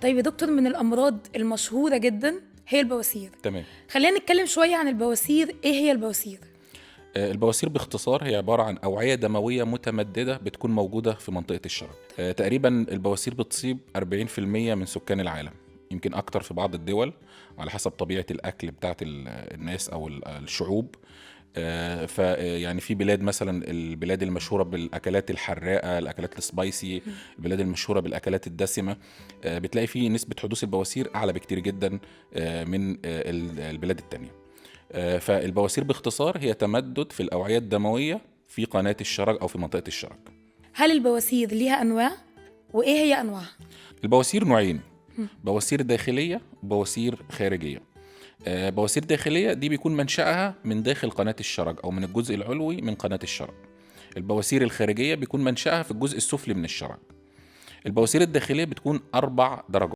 طيب يا دكتور، من الأمراض المشهورة جدا هي البواسير. تمام. خلينا نتكلم شوية عن البواسير. إيه هي البواسير؟ البواسير باختصار هي عبارة عن أوعية دموية متمددة بتكون موجودة في منطقة الشرج. تقريبا البواسير بتصيب 40% من سكان العالم، يمكن أكتر في بعض الدول على حسب طبيعة الأكل بتاعت الناس أو الشعوب. فيعني في بلاد مثلا البلاد المشهورة بالأكلات الحراقة، الأكلات السبايسي، البلاد المشهورة بالأكلات الدسمة، بتلاقي فيه نسبة حدوث البواسير أعلى بكتير جدا من البلاد التانية. فالبواسير باختصار هي تمدد في الأوعية الدموية في قناة الشرج أو في منطقة الشرج. هل البواسير ليها أنواع؟ وإيه هي أنواعها؟ البواسير نوعين: بواسير داخلية وبواسير خارجية. بواسير داخلية دي بيكون منشأها من داخل قناة الشرج أو من الجزء العلوي من قناة الشرج. البواسير الخارجية بيكون منشأها في الجزء السفلي من الشرج. البواسير الداخلية بتكون 4 درجات.